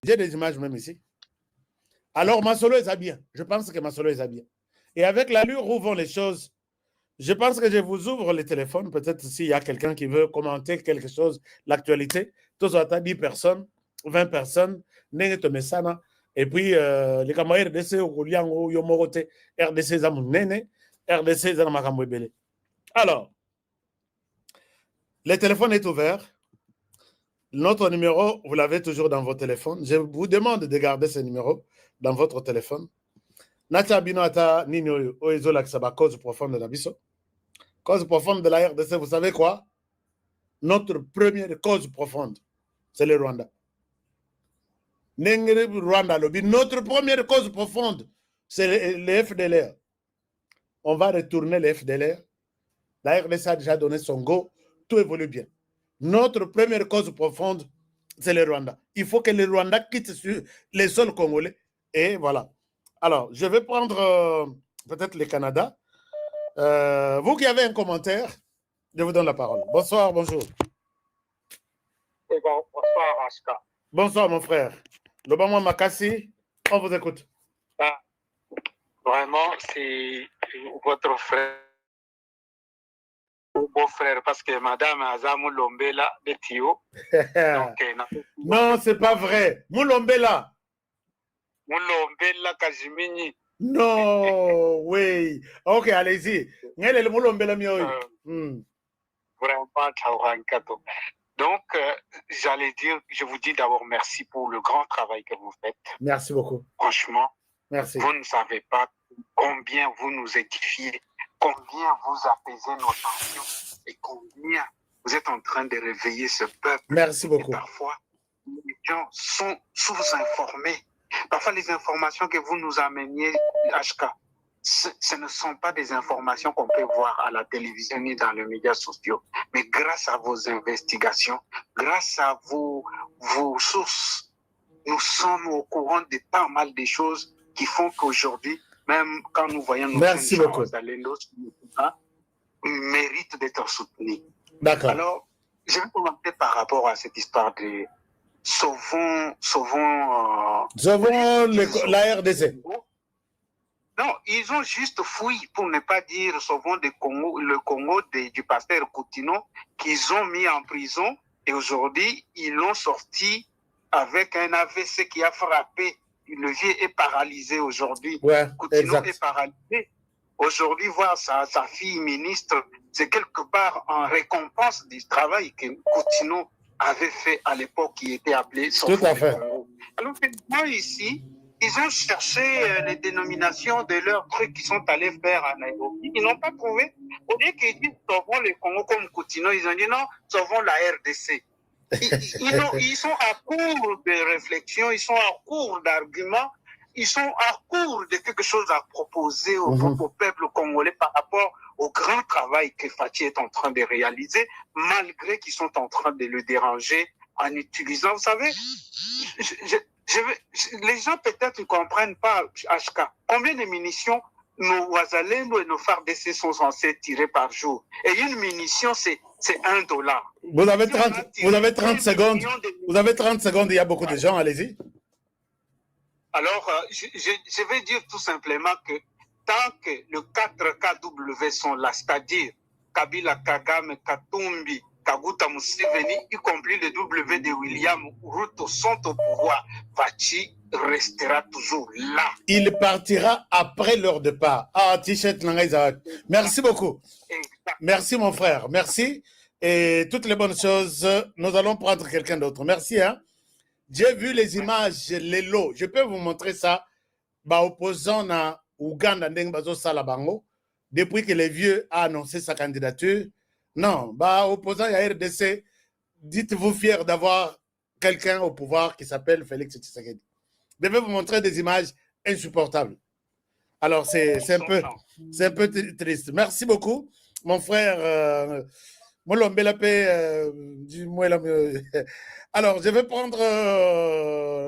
J'ai des images même ici. Alors, Masolo est bien. Je pense que Masolo est bien. Et avec l'allure où vont les choses, je pense que je vous ouvre les téléphones. Peut-être s'il y a quelqu'un qui veut commenter quelque chose, l'actualité. Tous à 10 personnes, 20 personnes, et puis, les camarades RDC, RDC, RDC, alors, le téléphone est ouvert. Notre numéro, vous l'avez toujours dans votre téléphone. Je vous demande de garder ce numéro dans votre téléphone. Nacha Binoata Nino Oezola Ksaba, cause profonde de la Bisso. Cause profonde de la RDC, vous savez quoi? Notre première cause profonde, c'est le Rwanda. Rwanda, notre première cause profonde, c'est le FDLR. On va retourner le FDLR. La RDC a déjà donné son go. Tout évolue bien. Notre première cause profonde, c'est le Rwanda. Il faut que le Rwanda quitte sur les sols congolais. Et voilà. Alors, je vais prendre peut-être le Canada. Vous qui avez un commentaire, je vous donne la parole. Bonsoir, bonjour. Et bon, bonsoir, Ashka. Bonsoir, mon frère. Lobama Makassi, on vous écoute. Ah, vraiment, c'est votre frère. Beau frère, parce que madame Azamou Lombela de Tio. Non, c'est pas vrai. Moulombela. Moulombela Kazimini. Non, oui. Ok, allez-y. Vraiment, donc, j'allais dire, je vous dis d'abord merci pour le grand travail que vous faites. Merci beaucoup. Franchement, merci. Vous ne savez pas combien vous nous édifiez, combien vous apaisez nos tensions et combien vous êtes en train de réveiller ce peuple. Merci beaucoup. Et parfois, les gens sont sous-informés. Parfois, les informations que vous nous ameniez, HK, ce ne sont pas des informations qu'on peut voir à la télévision ni dans les médias sociaux. Mais grâce à vos investigations, grâce à vos sources, nous sommes au courant de pas mal de choses qui font qu'aujourd'hui, même quand nous voyons nos méritent d'être soutenus. D'accord. Alors, je vais commencer par rapport à cette histoire de sauvons la RDC. Non, ils ont juste fui, pour ne pas dire sauvons le Congo du pasteur Coutinho, qu'ils ont mis en prison et aujourd'hui, ils l'ont sorti avec un AVC qui a frappé. Le vieux est paralysé aujourd'hui. Ouais, Coutinho est paralysé. Aujourd'hui, voir sa fille ministre, c'est quelque part en récompense du travail que Coutinho avait fait à l'époque, qui était appelé Tout à fait. Congo. Alors, moi, ici, ils ont cherché les dénominations de leurs trucs qu'ils sont allés faire à Nairobi. Ils n'ont pas trouvé. Au lieu qu'ils disent sauvons le Congo comme Coutinho, ils ont dit non, sauvons la RDC. Ils sont à court de réflexion, ils sont à court d'arguments, ils sont à court de quelque chose à proposer au peuple congolais par rapport au grand travail que Fatih est en train de réaliser, malgré qu'ils sont en train de le déranger en utilisant, vous savez, les gens peut-être ne comprennent pas, HK, combien de munitions nos Ouazalendo et nos FARDC sont censés tirer par jour. Et une munition, c'est $1. Vous avez 30 secondes. Vous avez 30 secondes, il y a beaucoup de gens, allez-y. Alors, je vais dire tout simplement que tant que le 4KW sont là, c'est-à-dire Kabila, Kagame, Katumbi, Kaguta Museveni, y compris le W de William Ruto, sont au pouvoir, Fachi restera toujours là. Il partira après leur départ. Ah, t-shirt, merci beaucoup. Merci mon frère, merci. Et toutes les bonnes choses, nous allons prendre quelqu'un d'autre. Merci. Hein? J'ai vu les images, les lots. Je peux vous montrer ça. Opposant à Ouganda, depuis que le vieux a annoncé sa candidature. Non, opposant à RDC, dites-vous fiers d'avoir quelqu'un au pouvoir qui s'appelle Félix Tshisekedi. Je vais vous montrer des images insupportables. Alors, c'est un peu triste. Merci beaucoup, mon frère. Alors, je vais prendre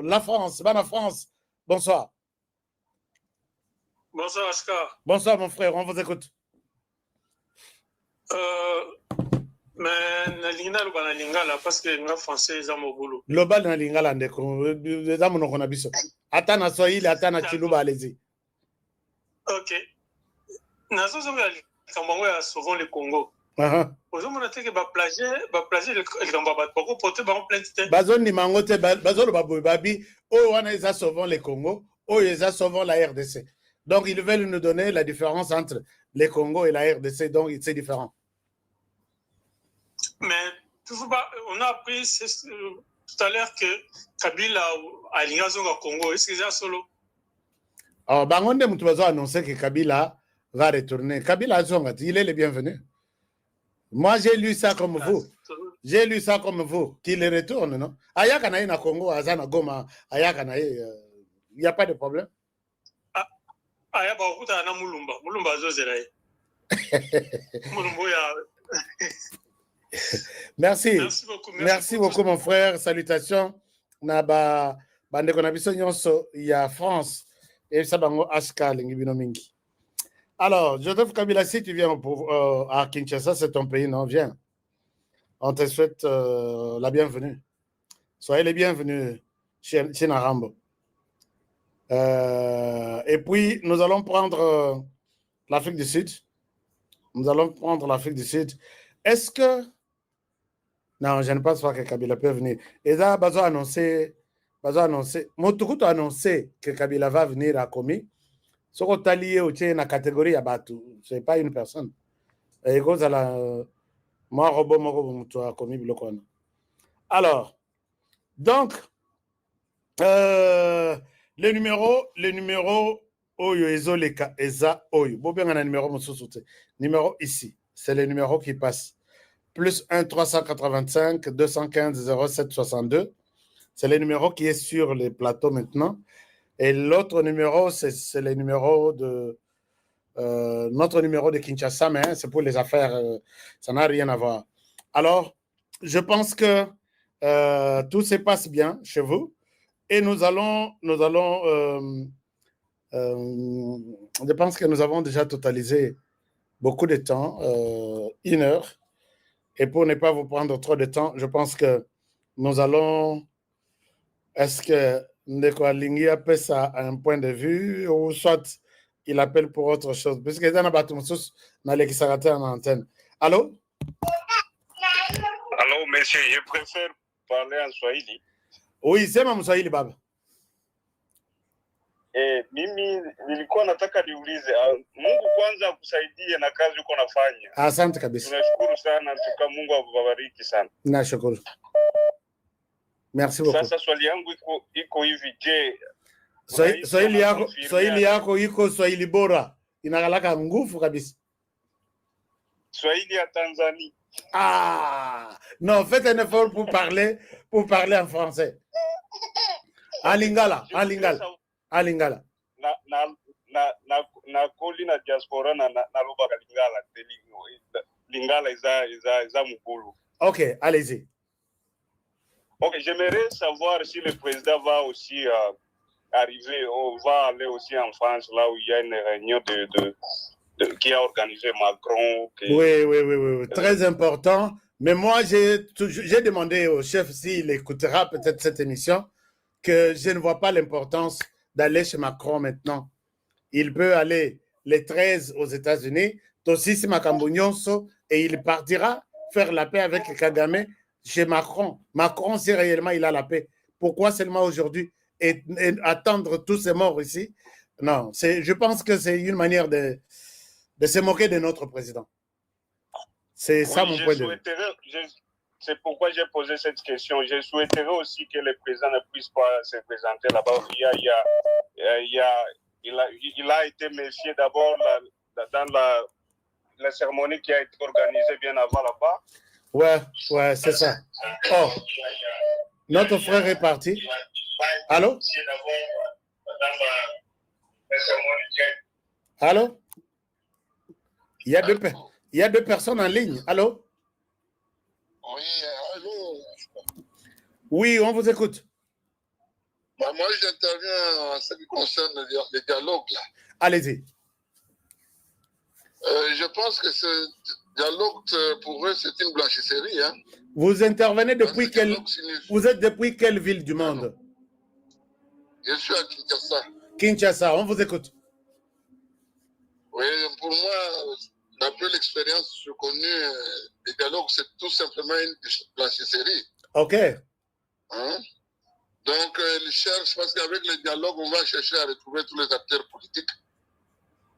la France. La France, bonsoir. Bonsoir, Ashka. Bonsoir, mon frère, on vous écoute. Mais na lingala parce que nga français za mobulu. Global na lingala ndeko za monoko na biso. Ata na Swahili ata na Chiluba allez-y. OK. Nazo zonga kambango ya souvent le Congo. Ozomona te ke ba plagier le kamba ba poko porter ba plainte te. Bazoni mango te bazolo baboy babi o wana eza souvent le Congo, o eza souvent la RDC. Donc ils veulent nous donner la différence entre le Congo et la RDC, donc c'est différent. Mais on a appris tout à l'heure que Kabila a l'ingazo au Congo. Est-ce que c'est solo? Alors, Bangonde Moutouzou a annoncé que Kabila va retourner. Kabila il est le bienvenu. Moi, j'ai lu ça comme vous. J'ai lu ça comme vous, qu'il retourne, non? Ayakanaï na Congo, Azana Goma, Ayakanaï, il n'y a pas de problème. Ayaba Okuta na Mulumba. Mulumba Zozeraï. Mulumba. Merci. Merci beaucoup, mon frère. Salutations. Naba bande konabiso nyonso ya France et sabango aska lingibino mingi. Alors, Joseph Kabila, si tu viens à Kinshasa, c'est ton pays, non? Viens. On te souhaite la bienvenue. Soyez les bienvenus chez Narambo. Et puis, nous allons prendre l'Afrique du Sud. Nous allons prendre l'Afrique du Sud. Est-ce que... Non, je ne pense pas que Kabila peut venir. Et là, Bazo a annoncé... Motukuto a annoncé que Kabila va venir à Komi. Ce qu'on est lié au la catégorie Abatu, ce n'est pas une personne. Et cause à la moi robot moi Komi blocon. Alors, donc le numéro Oyo Ezoleka Eza Oyo. Bon bien on a numéro numéro ici, c'est le numéro qui passe. Plus 1 385 215 07 62. C'est le numéro qui est sur les plateaux maintenant. Et l'autre numéro, c'est le numéro de... notre numéro de Kinshasa, mais c'est pour les affaires, ça n'a rien à voir. Alors, je pense que tout se passe bien chez vous. Et je pense que nous avons déjà totalisé beaucoup de temps, 1 heure. Et pour ne pas vous prendre trop de temps, je pense que nous allons... Est-ce que Ndeko Alingi appelle ça à un point de vue ou soit il appelle pour autre chose? Parce que dans la antenne. Allô? Allô, monsieur, je préfère parler en Swahili. Oui, c'est ma Swahili, baba. Mimi nilikuwa nataka niulize Mungu kwanza akusaidie na kazi uko nafanya. Asante kabisa. Tunashukuru sana, tuka Mungu akubariki sana. Nashukuru. Merci beaucoup. Sasa swali yangu iko hivi, je, Swahili yako iko Swahili bora. Inagalaka nguvu kabisa. Swahili ya Tanzanie. Ah, non, faites un effort pour parler en français. En lingala. Na koli na diaspora na loba lingala iza mukulu. OK, allez-y. Ok, j'aimerais savoir si le président va aussi arriver, on va aller aussi en France, là où il y a une réunion qui a organisé Macron. Oui. Très important. Mais moi, j'ai demandé au chef s'il écoutera peut-être cette émission, que je ne vois pas l'importance d'aller chez Macron maintenant. Il peut aller les 13 aux États-Unis, Tosisi Makambunyonso, et il partira faire la paix avec Kagame chez Macron. Macron, si réellement il a la paix, pourquoi seulement aujourd'hui et attendre tous ces morts ici? Non, je pense que c'est une manière de se moquer de notre président. C'est ça mon point de vue. C'est pourquoi j'ai posé cette question. Je souhaiterais aussi que le président ne puisse pas se présenter là-bas. Il a été méfié d'abord dans la cérémonie qui a été organisée bien avant là-bas. Ouais, c'est ça. Oh, notre frère est parti. Allô? Allô? Il y a deux personnes en ligne. Allô? Oui, allô? Oui, on vous écoute. Moi, j'interviens en ce qui concerne le dialogue, là. Allez-y. Je pense que dialogue, pour eux, c'est une blanchisserie. Hein. Vous intervenez depuis Vous êtes depuis quelle ville du monde? Je suis à Kinshasa. Kinshasa, on vous écoute. Oui, pour moi, d'après l'expérience que j'ai connue, le dialogue, c'est tout simplement une blanchisserie. OK. Hein? Donc, ils cherchent, parce qu'avec le dialogue, on va chercher à retrouver tous les acteurs politiques,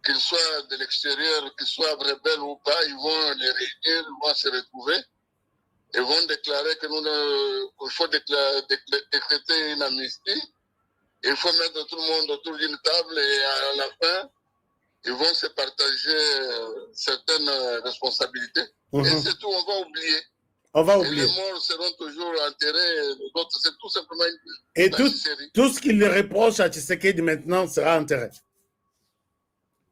qu'ils soient de l'extérieur, qu'ils soient rebelles ou pas, ils vont les réunir, ils vont se retrouver, et vont déclarer qu'il faut décréter une amnistie. Il faut mettre tout le monde autour d'une table et à la fin, ils vont se partager certaines responsabilités. Et c'est tout, on va oublier. On va oublier. Et les morts seront toujours enterrés, les autres, c'est tout simplement une Et tout ce qu'il reproche à Tshisekedi maintenant sera enterré.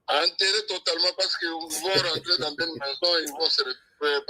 Enterré totalement parce qu'ils vont rentrer dans une maison, ils vont se retrouver.